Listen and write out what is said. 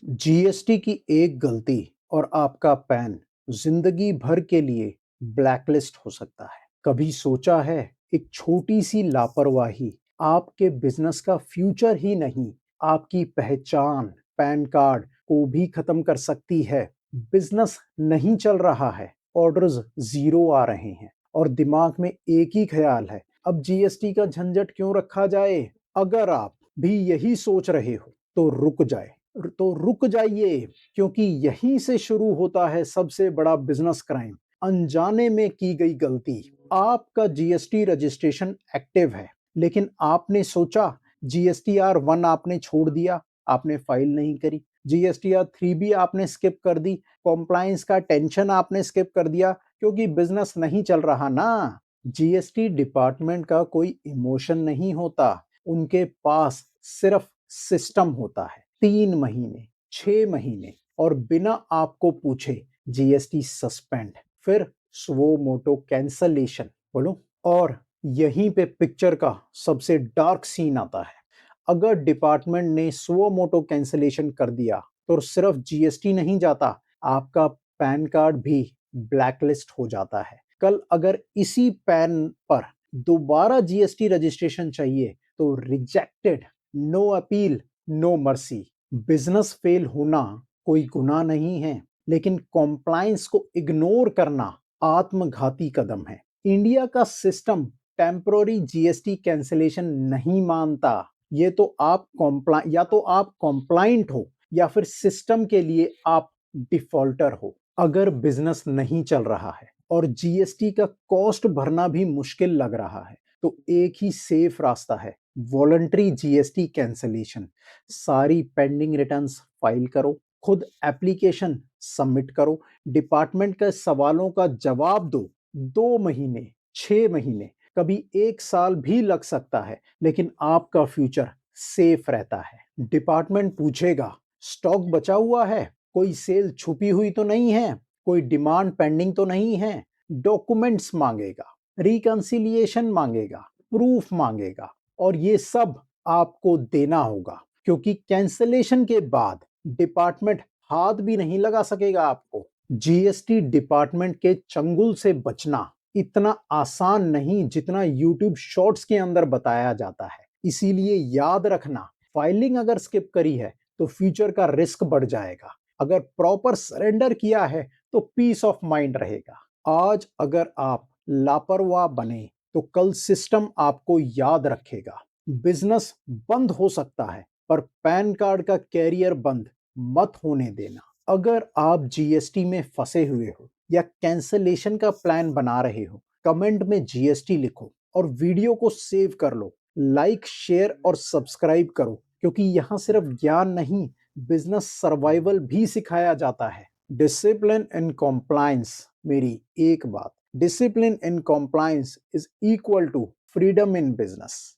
GST की एक गलती और आपका पैन जिंदगी भर के लिए ब्लैकलिस्ट हो सकता है। कभी सोचा है एक छोटी सी लापरवाही आपके बिजनेस का फ्यूचर ही नहीं, आपकी पहचान, पैन कार्ड को भी खत्म कर सकती है। बिजनेस नहीं चल रहा है, ऑर्डर्स जीरो आ रहे हैं और दिमाग में एक ही ख्याल है, अब जीएसटी का झंझट क्यों रखा जाए। अगर आप भी यही सोच रहे हो तो रुक जाइए, क्योंकि यहीं से शुरू होता है सबसे बड़ा बिजनेस क्राइम, अनजाने में की गई गलती। आपका जीएसटी रजिस्ट्रेशन एक्टिव है, लेकिन आपने सोचा जीएसटीआर 1 आपने छोड़ दिया, आपने फाइल नहीं करी। जीएसटीआर 3 भी आपने स्किप कर दी, कॉम्प्लायंस का टेंशन आपने स्किप कर दिया, क्योंकि बिजनेस नहीं चल रहा ना। जीएसटी डिपार्टमेंट का कोई इमोशन नहीं होता, उनके पास सिर्फ सिस्टम होता है। 3 महीने, 6 महीने और बिना आपको पूछे जीएसटी सस्पेंड, फिर स्वो मोटो कैंसलेशन। बोलो। और यहीं पे पिक्चर का सबसे डार्क सीन आता है। अगर डिपार्टमेंट ने स्वो मोटो कैंसलेशन कर दिया तो सिर्फ जीएसटी नहीं जाता, आपका पैन कार्ड भी ब्लैकलिस्ट हो जाता है। कल अगर इसी पैन पर दोबारा जीएसटी रजिस्ट्रेशन चाहिए तो rejected, no appeal, no mercy. Business fail होना कोई गुनाह नहीं है, लेकिन कॉम्प्लायंस को इग्नोर करना आत्मघाती कदम है। इंडिया का सिस्टम टेम्पररी जीएसटी कैंसिलेशन नहीं मानता। ये तो आप कॉम्प्लाइंट हो या फिर सिस्टम के लिए आप डिफॉल्टर हो। अगर बिजनेस नहीं चल रहा है और जीएसटी का कॉस्ट भरना भी मुश्किल लग रहा है, तो एक ही सेफ रास्ता है, वॉलंटरी जीएसटी कैंसलेशन। सारी पेंडिंग रिटर्न्स फाइल करो, खुद एप्लीकेशन सबमिट करो, डिपार्टमेंट के सवालों का जवाब दो। 2 महीने, 6 महीने, कभी 1 साल भी लग सकता है, लेकिन आपका फ्यूचर सेफ रहता है। डिपार्टमेंट पूछेगा, स्टॉक बचा हुआ है, कोई सेल छुपी हुई तो नहीं है, कोई डिमांड पेंडिंग तो नहीं है। डॉक्यूमेंट्स मांगेगा, रिकंसिलिएशन मांगेगा, प्रूफ मांगेगा, और ये सब आपको देना होगा, क्योंकि कैंसलेशन के बाद डिपार्टमेंट हाथ भी नहीं लगा सकेगा आपको। जीएसटी डिपार्टमेंट के चंगुल से बचना इतना आसान नहीं जितना यूट्यूब शॉर्ट्स के अंदर बताया जाता है। इसीलिए याद रखना, फाइलिंग अगर स्किप करी है तो फ्यूचर का रिस्क बढ़ जाएगा, अगर प्रॉपर सरेंडर किया है तो पीस ऑफ माइंड रहेगा। आज अगर आप लापरवाह बने तो कल सिस्टम आपको याद रखेगा। बिजनेस बंद हो सकता है, पर पैन कार्ड का कैरियर बंद मत होने देना। अगर आप जीएसटी में फंसे हुए हो या कैंसलेशन का प्लान बना रहे हो, कमेंट में जीएसटी लिखो और वीडियो को सेव कर लो। लाइक, शेयर और सब्सक्राइब करो, क्योंकि यहाँ सिर्फ ज्ञान नहीं, बिजनेस सर्वाइवल भी सिखाया जाता है। डिसिप्लिन इन कॉम्प्लायंस, मेरी एक बात, discipline in compliance is equal to freedom in business.